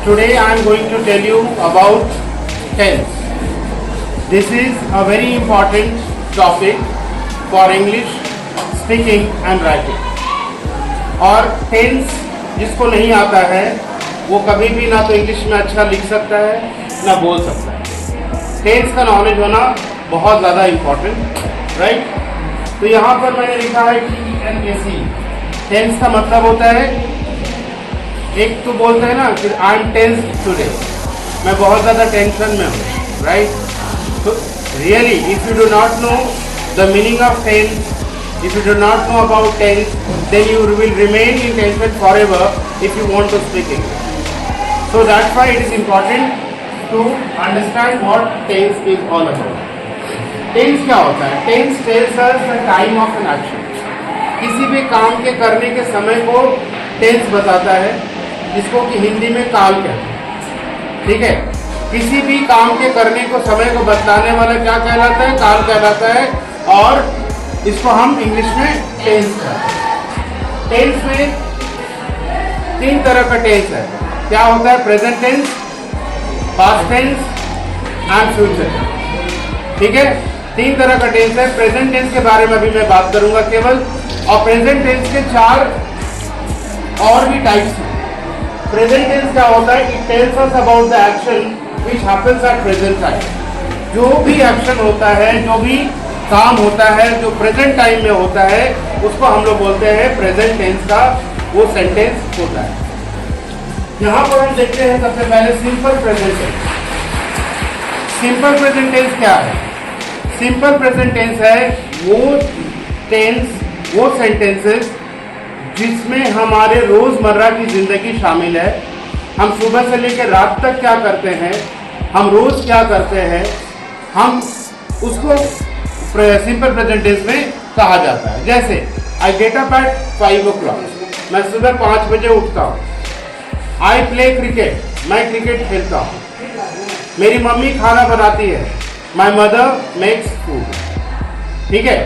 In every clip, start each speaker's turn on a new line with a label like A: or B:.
A: Today I am going to tell you about tense. This is a very important topic for English speaking and writing. और tense जिसको नहीं आता है वो कभी भी ना तो इंग्लिश में अच्छा लिख सकता है ना बोल सकता है। टेंस का नॉलेज होना बहुत ज़्यादा इम्पोर्टेंट, राइट। तो यहाँ पर मैंने लिखा है TENSE। टेंस का मतलब होता है, एक तो बोलते हैं ना कि आई एम टेंस टुडे, मैं बहुत ज़्यादा टेंशन में हूँ, राइट। तो really if you do not know the meaning of tense, if you do not know about tense, then you will remain in tension forever if you want to speak English. So that's why it is important to understand what tense is all about. Tense क्या होता है? Tense tells us the time of an action. किसी भी काम के करने के समय को tense बताता है, जिसको कि हिंदी में काल कहते हैं, ठीक है। किसी भी काम के करने को समय को बतलाने वाला क्या कहलाता है? काल कहलाता है। और इसको हम इंग्लिश में टेंस कहते हैं। टेंस में तीन तरह का टेंस है। क्या होता है? Present tense, past tense and future tense, ठीक है। तीन तरह का टेंस है। प्रेजेंट टेंस के बारे में अभी मैं बात करूंगा केवल। और प्रेजेंट टेंस के चार और भी टाइप्स हैं। प्रेजेंट टेंस क्या होता है? It tells us about the action which happens at present time. जो भी एक्शन होता है, जो भी काम होता है जो प्रेजेंट टाइम में होता है, उसको हम लोग बोलते हैं प्रेजेंट टेंस का वो सेंटेंस होता है। यहाँ पर हम देखते हैं सबसे पहले simple present tense. Simple present tense क्या है? सिंपल प्रेजेंट टेंस है वो टेंस, वो सेंटेंसेस जिसमें हमारे रोजमर्रा की जिंदगी शामिल है। हम सुबह से लेकर रात तक क्या करते हैं, हम रोज क्या करते हैं, हम उसको सिंपल प्रेजेंट टेंस में कहा जाता है। जैसे I get up at 5 o'clock, मैं सुबह 5 बजे उठता हूँ। आई प्ले क्रिकेट, मैं क्रिकेट खेलता हूँ। मेरी मम्मी खाना बनाती है, माई मदर मेक्स फूड, ठीक है।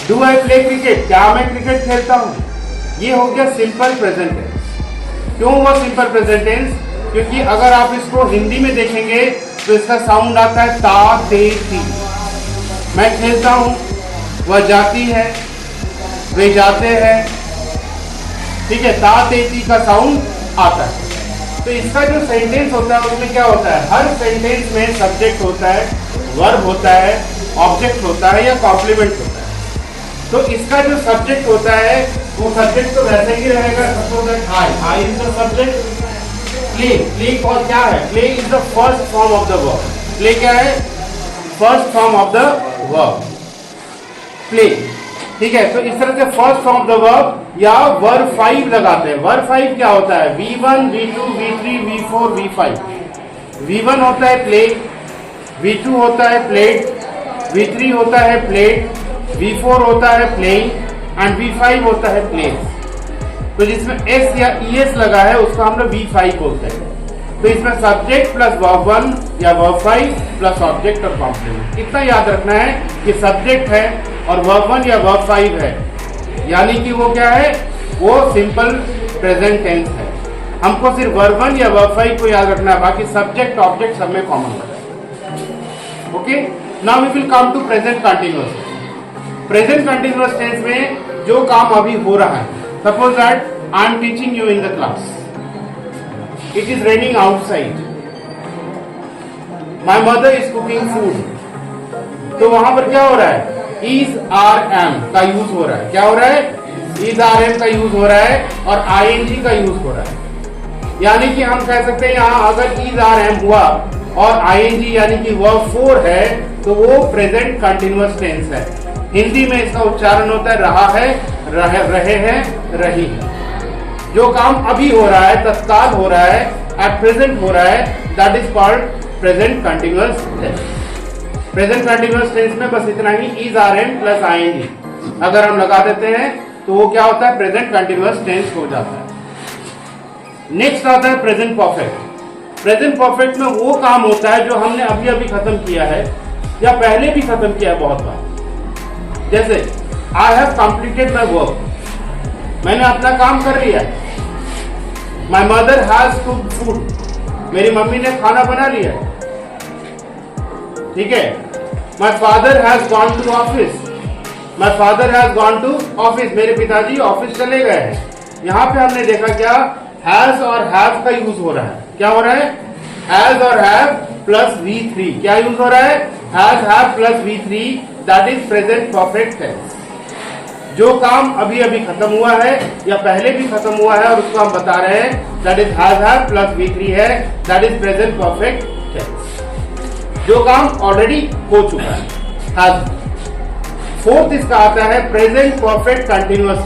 A: डू आई प्ले क्रिकेट, क्या मैं क्रिकेट खेलता हूँ? ये हो गया सिंपल प्रेजेंट टेंस। क्यों हुआ सिंपल प्रेजेंट टेंस? क्योंकि अगर आप इसको हिंदी में देखेंगे तो इसका साउंड आता है ता ते ती। मैं खेलता हूँ, वह जाती है, वे जाते हैं, ठीक है। ता ते ती का साउंड आता है। तो इसका जो सेंटेंस होता है उसमें क्या होता है? हर सेंटेंस में सब्जेक्ट होता है, वर्ब होता है, ऑब्जेक्ट होता है या कॉम्प्लीमेंट होता है। तो इसका जो सब्जेक्ट होता है वो सब्जेक्ट तो वैसे ही रहेगा। Suppose that I is the subject. Play, play और क्या है? Play is the first form of the verb. Play क्या है? First form of the verb, play, ठीक है। तो इस तरह से first form of the verb या वर्ब 5 लगाते हैं। वर्ब 5 क्या होता है? V1, V2, V3, V4, V5। V1 होता है प्ले, V2 होता है प्लेड, V3 होता है प्लेड, V4 होता है प्लेइंग एंड V5 होता है प्लेस। तो जिसमें S या ES लगा है उसको हम लोग V5 बोलते हैं। तो इसमें सब्जेक्ट प्लस वर्ब 1 या वर्ब 5 प्लस ऑब्जेक्ट और कॉम्प्लीमेंट। इतना याद रखना है कि सब्जेक्ट है और वर्ब 1 या वर्ब 5 है, यानी कि वो क्या है? वो सिंपल प्रेजेंट टेंस है। हमको सिर्फ वर्ब 1 या वर्ब 5 को याद रखना है, बाकी सब्जेक्ट ऑब्जेक्ट सब में कॉमन होता है। Okay, now we will come to present continuous. Present continuous tense में जो काम अभी हो रहा है, suppose that I am teaching you in the class, it is raining outside, my mother is cooking food. तो वहां पर क्या हो रहा है? इज आर एम का यूज हो रहा है। क्या हो रहा है? इज आर एम का यूज हो रहा है और ING का यूज हो रहा है। यानी कि हम कह सकते हैं यहाँ अगर इज आर एम हुआ और ING यानी कि वर्ब 4 है तो वो प्रेजेंट कंटिन्यूअस टेंस है। हिंदी में इसका उच्चारण होता है रहा है, रहे हैं, रही है। जो काम अभी हो रहा है, तत्काल हो रहा है, एट प्रेजेंट हो रहा है, that is called present continuous tense. Present continuous tense में बस इतना ही, is are am plus ING अगर हम लगा देते हैं तो वो क्या होता है? प्रेजेंट कंटिन्यूअस टेंस हो जाता है। नेक्स्ट आता है प्रेजेंट परफेक्ट। प्रेजेंट परफेक्ट में वो काम होता है जो हमने अभी अभी खत्म किया है या पहले भी खत्म किया है बहुत बार। जैसे I have completed my work, मैंने अपना काम कर लिया। My mother has cooked food, मेरी मम्मी ने खाना बना लिया है, ठीक है। My father has gone to office, my father has gone to office, मेरे पिताजी ऑफिस चले गए हैं। यहां पे हमने देखा क्या, हैज और हैव का यूज हो रहा है। क्या हो रहा है, हैज और हैव प्लस V3। क्या यूज हो रहा है, has have plus V3, that is present perfect tense. जो काम अभी अभी खत्म हुआ है या पहले भी खत्म हुआ है और उसको हम बता रहे हैं, that is has have plus V3 है, that is present perfect tense. जो काम ऑलरेडी हो चुका है, हैज। फोर्थ इसका आता है present perfect continuous.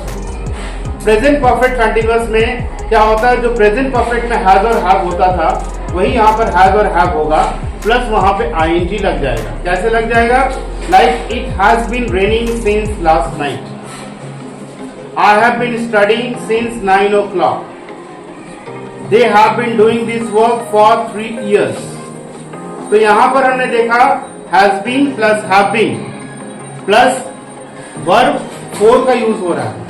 A: Present perfect continuous में क्या होता है, जो प्रेजेंट परफेक्ट में हैज और हैव होता था वही यहाँ पर हैज और हैव होगा, प्लस वहां पे ing लग जाएगा। कैसे लग जाएगा, like it has been raining since last night, I have been studying since 9 o'clock, they have been doing this work for 3 years। तो यहां पर हमने देखा has been plus have been plus verb 4 का यूज हो रहा है।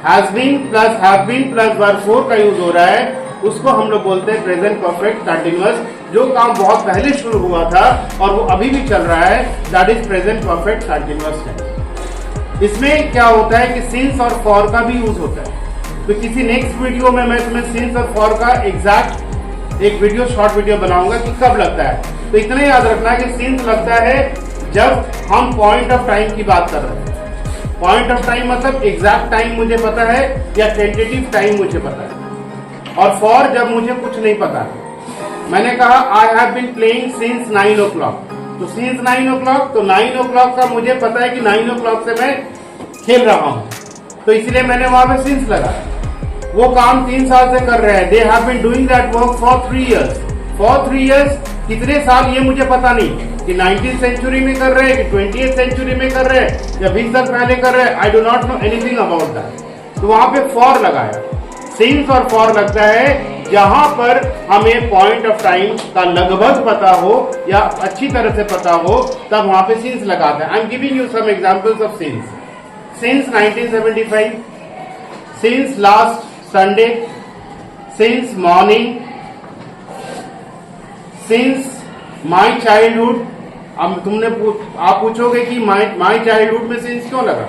A: Has been plus have been plus verb 4 का यूज हो रहा है, उसको हम लोग बोलते हैं प्रेजेंट परफेक्ट कंटिन्यूअस। जो काम बहुत पहले शुरू हुआ था और वो अभी भी चल रहा है, that is present perfect continuous tense. इसमें क्या होता है कि सिंस और फॉर का भी यूज होता है। तो किसी नेक्स्ट वीडियो में मैं तुम्हें सिंस और फॉर का एग्जैक्ट एक वीडियो, शॉर्ट वीडियो बनाऊंगा कि कब लगता है। तो इतना याद रखना कि सिंस लगता है जब हम पॉइंट ऑफ टाइम की बात कर रहे हैं। पॉइंट ऑफ टाइम मतलब एग्जैक्ट टाइम मुझे पता है या टेंटेटिव टाइम मुझे पता है। और फॉर जब मुझे कुछ नहीं पता है। मैंने कहा I have been playing since 9 o'clock, तो सिंस 9 o'clock, तो 9 o'clock का मुझे पता है कि 9 o'clock से मैं खेल रहा हूं, तो इसलिए मैंने वहां पे सिंस लगाया। वो काम 3 साल से कर रहे हैं, they have been doing that work for 3 years। For 3 years कितने साल ये मुझे पता नहीं कि 19th सेंचुरी में कर रहे हैं कि 20th सेंचुरी में कर रहे हैं या 20 साल पहले कर रहे हैं, I do not know anything about that. तो वहां पे फॉर लगाया। सिंस और फॉर लगता है जहां पर हमें पॉइंट ऑफ टाइम का लगभग पता हो या अच्छी तरह से पता हो, तब वहां पे सिंस लगाते हैं। I am giving you some examples of since. Since 1975, since last Sunday, since morning, since my childhood. अब आप पूछोगे कि माई चाइल्डहुड में सिंस क्यों लगा,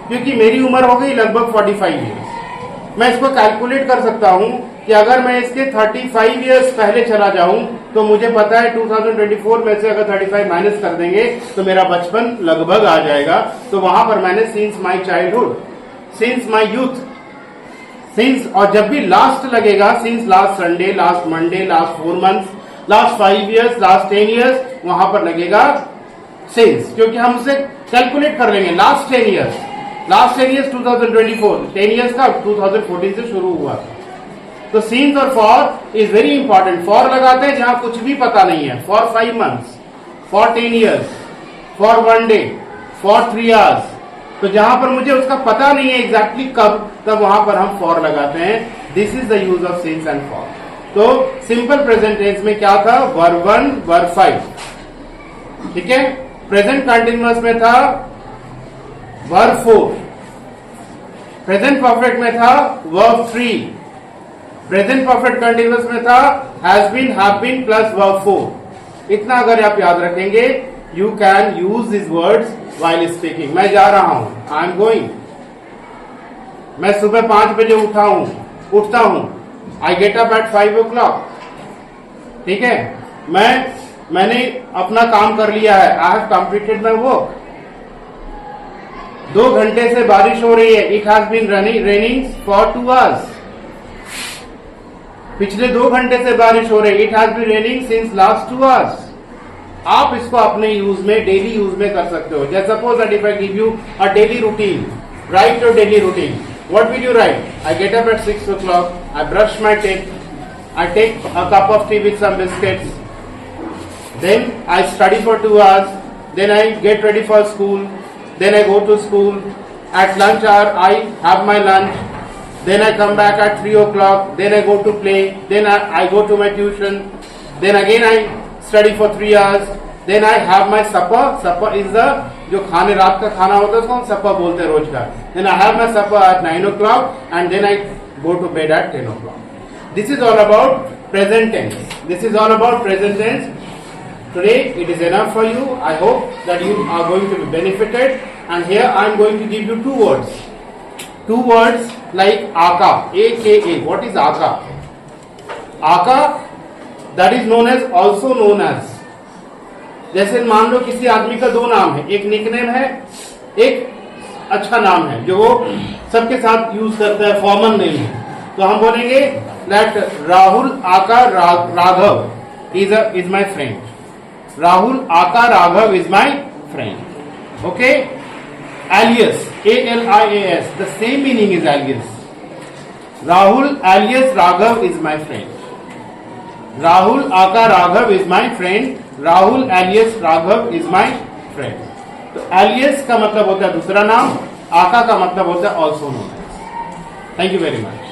A: क्योंकि मेरी उम्र हो गई लगभग 45 ईयर्स। मैं इसको कैलकुलेट कर सकता हूं कि अगर मैं इसके 35 ईयर्स पहले चला जाऊं तो मुझे पता है 2024 में से अगर 35 माइनस कर देंगे तो मेरा बचपन लगभग आ जाएगा। तो वहां पर मैंने since my childhood, since my youth, since, और जब भी लास्ट लगेगा, since last Sunday, last Monday, last 4 months, last 5 years, last 10 years, वहां पर लगेगा सिंस, क्योंकि हम उसे कैलकुलेट कर लेंगे। Last 10 years, last 10 years 2024, 10 years का 2014 से शुरू हुआ था। तो सिंस और for is very important. For लगाते हैं जहां कुछ भी पता नहीं है, for 5 months, for 10 years, for 1 day, for 3 hours। तो जहां पर मुझे उसका पता नहीं है एग्जैक्टली कब, तब वहां पर हम फॉर लगाते हैं। This is the use of since and for. तो सिंपल प्रेजेंट टेंस में क्या था, वर्ब 1, वर्ब 5, ठीक है। प्रेजेंट कंटिन्यूअस में था वर्ब 4, प्रेजेंट परफेक्ट में था वर्ब 3, प्रेजेंट परफेक्ट कंटिन्यूअस में था has been, have been plus verb 4। इतना अगर आप याद रखेंगे, you can use this words while speaking. मैं जा रहा हूं, आई एम गोइंग। मैं सुबह 5 बजे उठता हूं, I get up at 5 o'clock, ठीक है। मैंने अपना काम कर लिया है, I have completed my work. 2 घंटे से बारिश हो रही है, it has been raining for 2 hours। पिछले 2 घंटे से बारिश हो रही है, it has been raining since last 2 hours। आप इसको अपने यूज में, डेली यूज में कर सकते हो। जैसे suppose that if I give you a daily routine, right your daily routine. What will you write? I get up at 6 o'clock, I brush my teeth, I take a cup of tea with some biscuits, then I study for 2 hours, then I get ready for school, then I go to school, at lunch hour I have my lunch, then I come back at 3 o'clock, then I go to play, then I go to my tuition, then again I study for 3 hours, then I have my supper. Supper is the जो खाने, रात का खाना होता है उसको हम सप्पा बोलते हैं रोज का। Then I have my supper at 9 o'clock and then I go to bed at 10 o'clock. This is all about present tense. This is all about present tense. Today it is enough for you. I hope that you are going to be benefited. And here I am going to give you two words. Two words like aka, A-K-A. What is aka? Aka, that is known as, also known as. जैसे मान लो किसी आदमी का दो नाम है, एक nickname है, एक अच्छा नाम है जो वो सबके साथ यूज करता है, कॉमन नेम है. तो हम बोलेंगे that Rahul aka Raghav is my friend. Rahul aka Raghav is my friend. Okay. Alias, ALIAS, the same meaning is alias. Rahul alias Raghav is my friend. Rahul aka Raghav is my friend. Rahul alias Raghav is my friend. तो alias का मतलब होता है दूसरा नाम, आका का मतलब होता है also known as. Thank you very much.